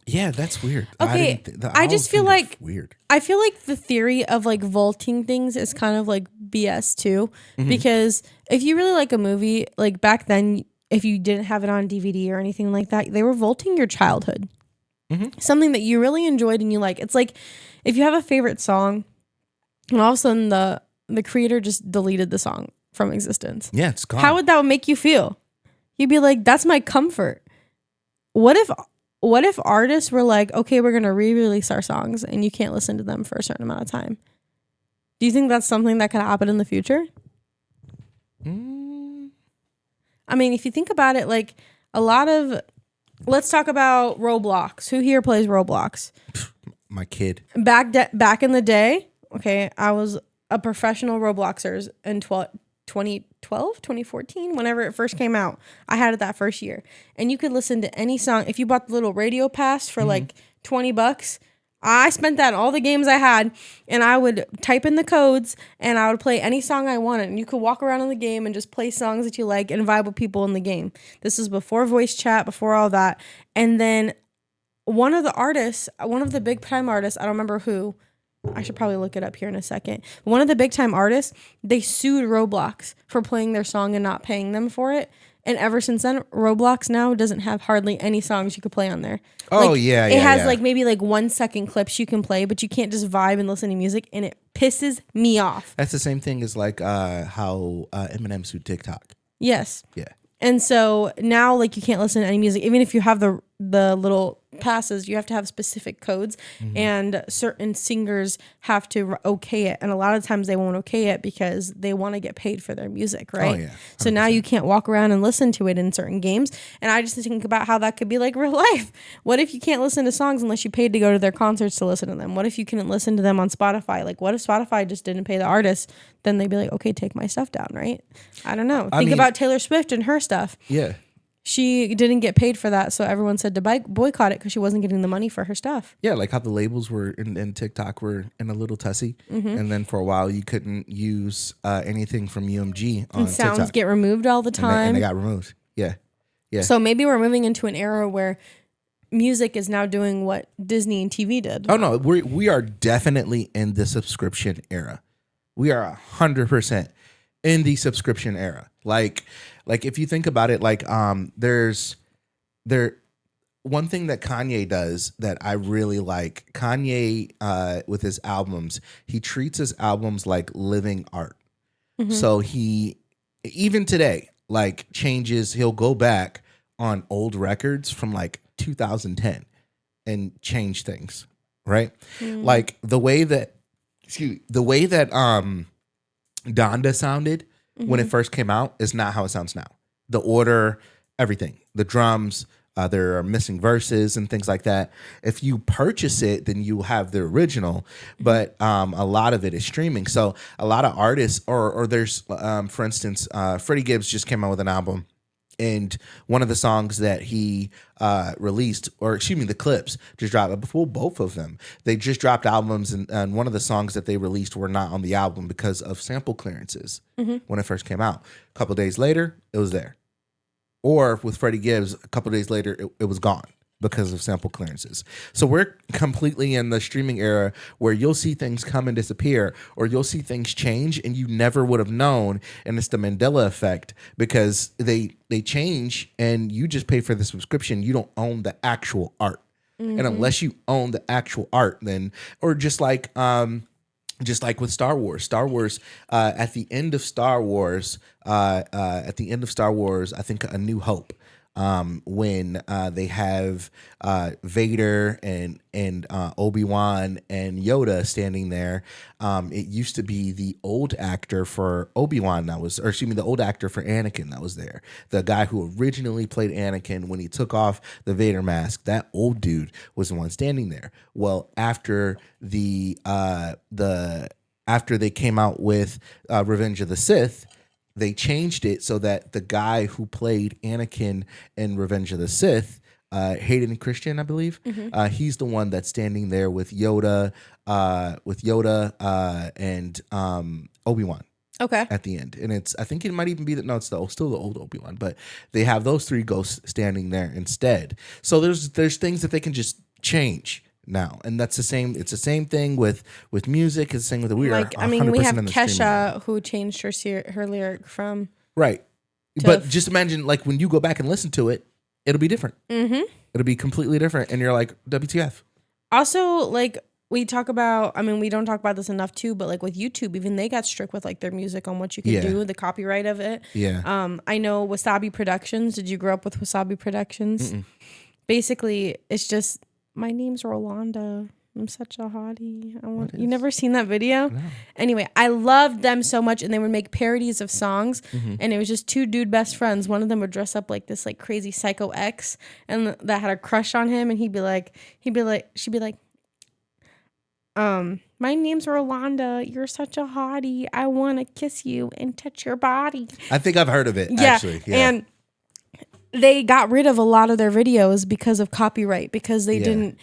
Yeah, that's weird.
Okay, I just feel like
weird.
I feel like the theory of like vaulting things is kind of like BS too, because if you really like a movie, like back then, if you didn't have it on DVD or anything like that, they were vaulting your childhood. Something that you really enjoyed and you like. It's like if you have a favorite song and all of a sudden the creator just deleted the song from existence.
Yeah, it's gone.
How would that make you feel? You'd be like, that's my comfort. What if artists were like, okay, we're going to re-release our songs and you can't listen to them for a certain amount of time? Do you think that's something that could happen in the future? I mean, if you think about it, like let's talk about Roblox. Who here plays Roblox?
My kid.
Back in the day, okay, I was a professional Robloxer in 2012, 2012, 2014, whenever it first came out. I had it that first year. And you could listen to any song. If you bought the little radio pass for like $20, I spent that on all the games I had, and I would type in the codes and I would play any song I wanted. And you could walk around in the game and just play songs that you like and vibe with people in the game. This was before voice chat, before all that. And then one of the big time artists, I don't remember who, I should probably look it up here in a second. One of the big time artists, they sued Roblox for playing their song and not paying them for it. And ever since then, Roblox now doesn't have hardly any songs you could play on there.
Oh,
like,
yeah.
It has like maybe like 1 second clips you can play, but you can't just vibe and listen to music, and it pisses me off.
That's the same thing as like how Eminem sued TikTok.
Yes.
Yeah.
And so now, like, you can't listen to any music, even if you have the little passes. You have to have specific codes, and certain singers have to okay it. And a lot of times they won't okay it because they want to get paid for their music, right?
Oh, yeah. 100%.
So now you can't walk around and listen to it in certain games. And I just think about how that could be like real life. What if you can't listen to songs unless you paid to go to their concerts to listen to them? What if you couldn't listen to them on Spotify? Like, what if Spotify just didn't pay the artist? Then they'd be like, okay, take my stuff down, right? I don't know. Think about Taylor Swift and her stuff.
Yeah.
She didn't get paid for that, so everyone said to boycott it because she wasn't getting the money for her stuff.
Yeah, like how the labels were in TikTok were in a little tussy, and then for a while you couldn't use anything from UMG on
And sounds
TikTok.
get removed all the time.
And they got removed. Yeah, yeah.
So maybe we're moving into an era where music is now doing what Disney and TV did.
Oh no, we are definitely in the subscription era. We are 100% in the subscription era. Like if you think about it, like there's one thing that Kanye does that I really like. Kanye with his albums, he treats his albums like living art. So he even today like changes. He'll go back on old records from like 2010 and change things, right? Like the way that Donda sounded when it first came out is not how it sounds now. The order, everything, the drums, there are missing verses and things like that. If you purchase it, then you have the original, but a lot of it is streaming. So a lot of artists, or there's, for instance, Freddie Gibbs just came out with an album. And one of the songs that he released, or excuse me, the clips just dropped. Before both of them, they just dropped albums, and one of the songs that they released were not on the album because of sample clearances when it first came out. A couple of days later, it was there. Or with Freddie Gibbs, a couple of days later, it was gone because of sample clearances. So we're completely in the streaming era where you'll see things come and disappear, or you'll see things change and you never would have known. And it's the Mandela effect because they change and you just pay for the subscription. You don't own the actual art. And unless you own the actual art, then, or just like with Star Wars, at the end of Star Wars, I think A New Hope, when they have Vader and Obi-Wan and Yoda standing there. It used to be the old actor for Obi-Wan the old actor for Anakin that was there. The guy who originally played Anakin when he took off the Vader mask, that old dude was the one standing there. Well, after after they came out with Revenge of the Sith, they changed it so that the guy who played Anakin in Revenge of the Sith, Hayden Christian, I believe, he's the one that's standing there with Yoda, and Obi-Wan.
Okay.
At the end, and I think it might even be still the old Obi-Wan, but they have those three ghosts standing there instead. So there's things that they can just change now, and that's the same. It's the same thing with music. It's the same with we have
Kesha who changed her lyric from
right. But just imagine, like, when you go back and listen to it, it'll be different. It'll be completely different, and you're like, WTF.
Also, like, we talk about, we don't talk about this enough too, but like with YouTube, even they got strict with like their music on what you can do, the copyright of it.
Yeah.
I know Wasabi Productions. Did you grow up with Wasabi Productions? Basically, it's just, my name's Rolanda. I'm such a hottie. You never seen that video?
No.
Anyway, I loved them so much, and they would make parodies of songs, and it was just two dude best friends. One of them would dress up like this like crazy psycho ex, and that had a crush on him, and she'd be like, My name's Rolanda. You're such a hottie. I want to kiss you and touch your body.
I think I've heard of it, actually. Yeah.
And they got rid of a lot of their videos because of copyright, because they didn't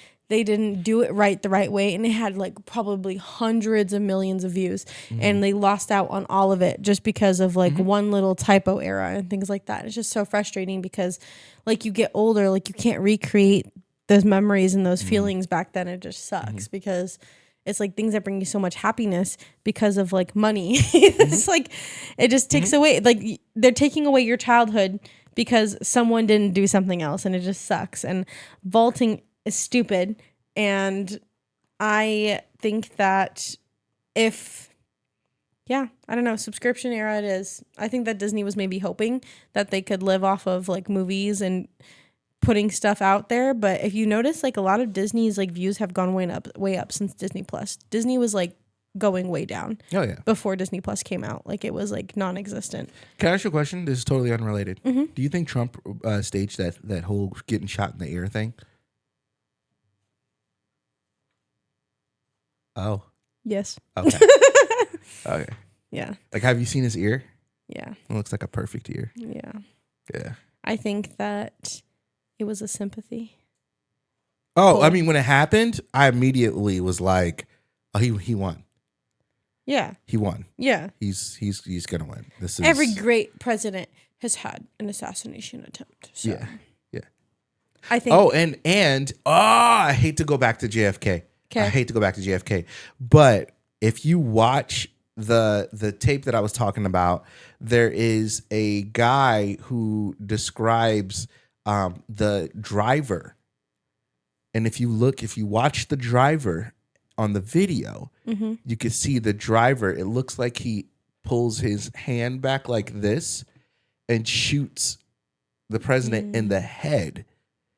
do it the right way, and it had like probably hundreds of millions of views, and they lost out on all of it just because of like one little typo error and things like that. It's just so frustrating because like you get older, like you can't recreate those memories and those feelings back then. It just sucks because it's like things that bring you so much happiness because of like money. It's like it just takes away, like they're taking away your childhood because someone didn't do something else, and it just sucks. And vaulting is stupid, and I think that I don't know, subscription era it is. I think that Disney was maybe hoping that they could live off of like movies and putting stuff out there, but if you notice, like a lot of Disney's like views have gone way up since Disney Plus. Disney was like going way down.
Oh yeah.
Before Disney Plus came out, like it was like non-existent.
Can I ask you a question? This is totally unrelated. Do you think Trump staged that whole getting shot in the ear thing? Oh.
Yes.
Okay. Okay.
Yeah.
Like, have you seen his ear?
Yeah.
It looks like a perfect ear.
Yeah.
Yeah.
I think that it was a sympathy.
Oh, I mean, when it happened, I immediately was like, "Oh, he won.
Yeah.
He won.
Yeah.
He's gonna win. This is
Every great president has had an assassination attempt. So.
Yeah. Yeah.
I think.
Oh, and I hate to go back to JFK. I hate to go back to JFK, but if you watch the tape that I was talking about, there is a guy who describes the driver, and if you watch the driver on the video, you can see the driver. It looks like he pulls his hand back like this and shoots the president in the head,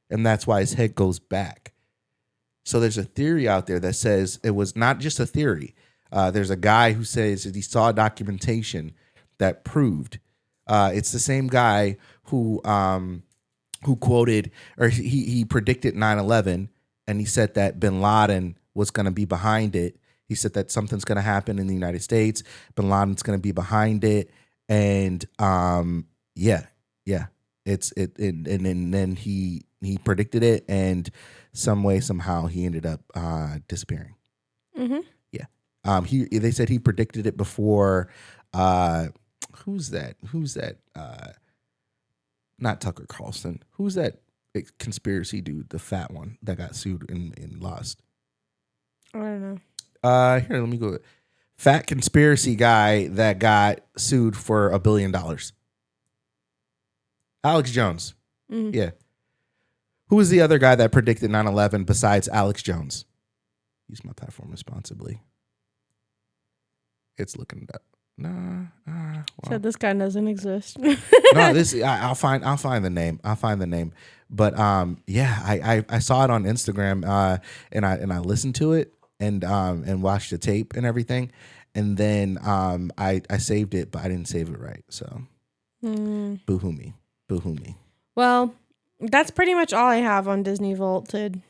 and that's why his head goes back. So there's a theory out there that says it was not just a theory. There's a guy who says that he saw documentation that proved it's the same guy who quoted, or he predicted 9/11, and he said that bin Laden was going to be behind it. He said that something's going to happen in the United States. Bin Laden's going to be behind it, and and then he predicted it, and some way somehow he ended up disappearing. They said he predicted it before. Who's that? Not Tucker Carlson. Who's that conspiracy dude, the fat one that got sued and lost?
I don't know.
Here, let me go. Fat conspiracy guy that got sued for $1 billion. Alex Jones. Yeah. Who was the other guy that predicted 9/11 besides Alex Jones? Use my platform responsibly. It's looking up.
So this guy doesn't exist.
No, I'll find the name. But I saw it on Instagram and I listened to it and watched the tape and everything, and then I saved it, but I didn't save it right. So boo-hoo me.
Well, that's pretty much all I have on Disney Vaulted.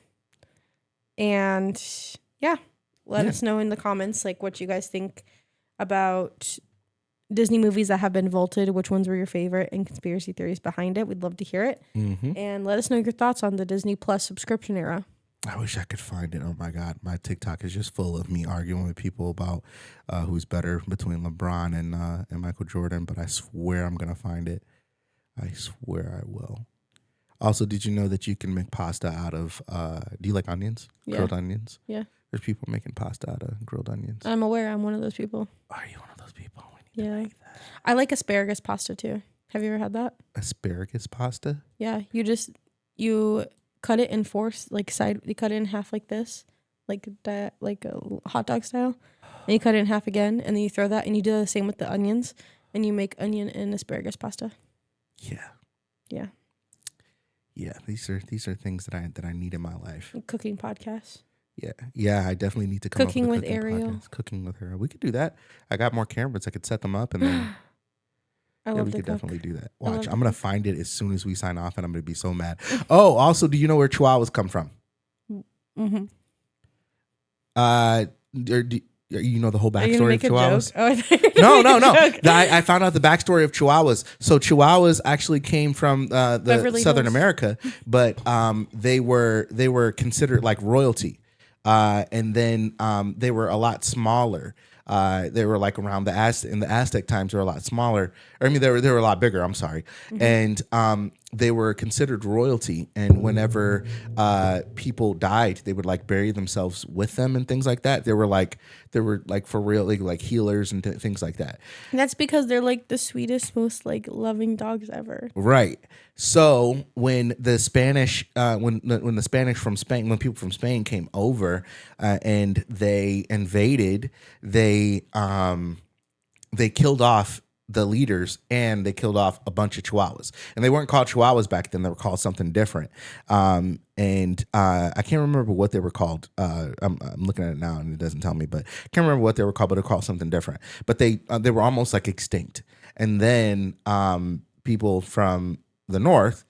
And let us know in the comments like what you guys think about Disney movies that have been vaulted, which ones were your favorite, and conspiracy theories behind it. We'd love to hear it. And let us know your thoughts on the Disney Plus subscription era.
I wish I could find it. Oh my God, my TikTok is just full of me arguing with people about who's better between LeBron and Michael Jordan, but I swear I'm gonna find it. I swear I will. Also, did you know that you can make pasta out of, do you like onions?
Yeah.
Grilled onions?
Yeah.
There's people making pasta out of grilled onions.
I'm aware. I'm one of those people.
Are you one of those people? We need to make that.
I like asparagus pasta too. Have you ever had that?
Asparagus pasta?
Yeah. You cut it in you cut it in half like this, like that, like a hot dog style. And you cut it in half again, and then you throw that, and you do the same with the onions, and you make onion and asparagus pasta.
Yeah.
Yeah.
Yeah, these are things that I need in my life.
Cooking podcasts.
Yeah, I definitely need to come
cooking
up
with
a cooking
Ariel.
podcast. Cooking with her. We could do that. I got more cameras. I could set them up, and then we could definitely do that. Watch, I'm gonna find it as soon as we sign off, and I'm gonna be so mad. Oh, also, do you know where Chihuahuas come from? you know the whole
Are you gonna
backstory of
make a
Chihuahuas?
joke? Oh, I thought you were
No,
gonna make a joke.
I found out the backstory of Chihuahuas. So Chihuahuas actually came from the
Beverly
Southern
Hills.
America, but they were considered like royalty, and then they were a lot smaller. They were like around in the Aztec times. They were a lot smaller. Or, I mean, they were a lot bigger. I'm sorry, and they were considered royalty. And whenever people died, they would like bury themselves with them and things like that. They were like for real, like healers and things like that.
And that's because they're like the sweetest, most like loving dogs ever.
Right. So when the Spanish, when the Spanish from Spain, when people from Spain came over and they invaded, they killed off the leaders and they killed off a bunch of Chihuahuas. And they weren't called Chihuahuas back then; they were called something different. I can't remember what they were called. I'm looking at it now and it doesn't tell me, but I can't remember what they were called. But they're called something different. But they were almost like extinct. And then people from the north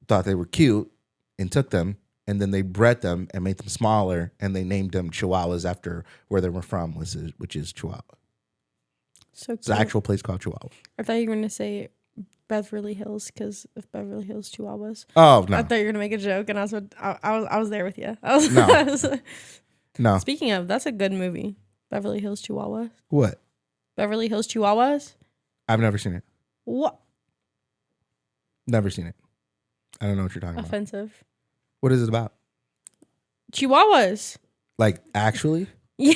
thought they were cute and took them, and then they bred them and made them smaller, and they named them Chihuahuas after where they were from, which is Chihuahua.
So
It's an actual place called Chihuahua.
I thought you were gonna say Beverly Hills because of Beverly Hills Chihuahuas.
Oh no!
I thought you were gonna make a joke, and I was there with you.
No. No.
Speaking of, that's a good movie. Beverly Hills Chihuahuas.
What?
Beverly Hills Chihuahuas.
I've never seen it.
What?
Never seen it. I don't know what you're talking about.
Offensive.
What is it about?
Chihuahuas.
Like actually?
Yeah.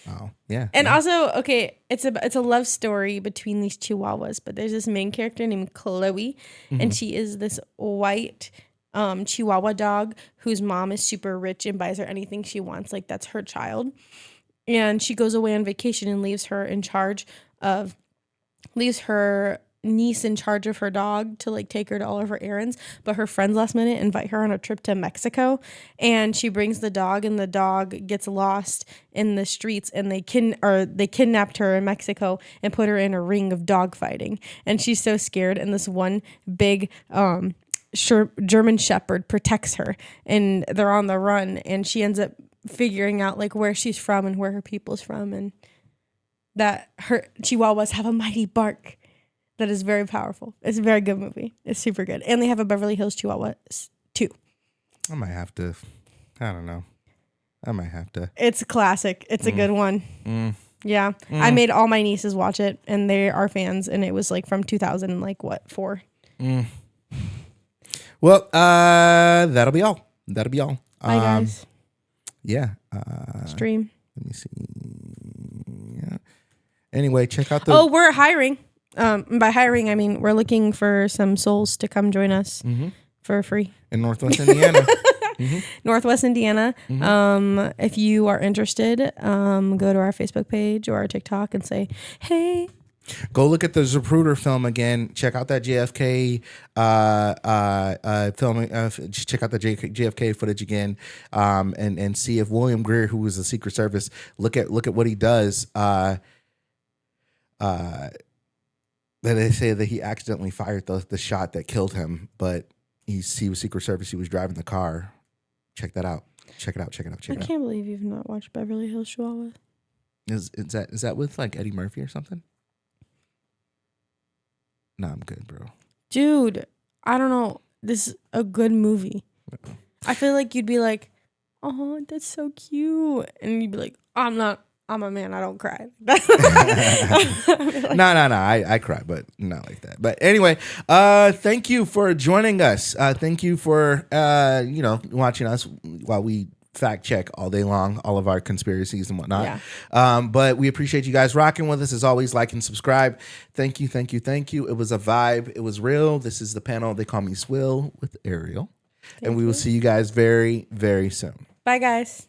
Oh yeah.
And
yeah.
also, okay, it's a love story between these Chihuahuas, but there's this main character named Chloe, and she is this white Chihuahua dog whose mom is super rich and buys her anything she wants, like that's her child. And she goes away on vacation and leaves her niece in charge of her dog to like take her to all of her errands, but her friends last minute invite her on a trip to Mexico, and she brings the dog, and the dog gets lost in the streets, and they kidnapped her in Mexico and put her in a ring of dog fighting, and she's so scared, and this one big German Shepherd protects her, and they're on the run, and she ends up figuring out like where she's from and where her people's from, and that her Chihuahuas have a mighty bark that is very powerful. It's a very good movie. It's super good. And they have a Beverly Hills Chihuahua too.
I might have to. I don't know. I might have to.
It's a classic. It's a good one. Yeah. I made all my nieces watch it, and they are fans, and it was like from 2004.
Well, that'll be all. That'll be all.
Bye, guys.
Yeah.
Stream.
Let me see. Yeah. Anyway, check out the.
Oh, we're hiring. By hiring, I mean we're looking for some souls to come join us for free
in Northwest Indiana.
Northwest Indiana. If you are interested, go to our Facebook page or our TikTok and say, hey.
Go look at the Zapruder film again. Check out that JFK film. Check out the JFK footage again, and see if William Greer, who was the Secret Service, look at what he does. That they say that he accidentally fired the shot that killed him, but he was Secret Service. He was driving the car. Check that out. Check it out.
I can't believe you've not watched Beverly Hills Chihuahua.
Is that with like Eddie Murphy or something? No, I'm good, bro.
Dude, I don't know. This is a good movie. I feel like you'd be like, oh, that's so cute. And you'd be like, I'm a man. I don't cry.
No. I cry, but not like that. But anyway, thank you for joining us. Thank you for watching us while we fact check all day long all of our conspiracies and whatnot. Yeah. But we appreciate you guys rocking with us. As always, like and subscribe. Thank you. It was a vibe. It was real. This is the panel. They call me Swill with Ariel. And we will see you guys very, very soon.
Bye, guys.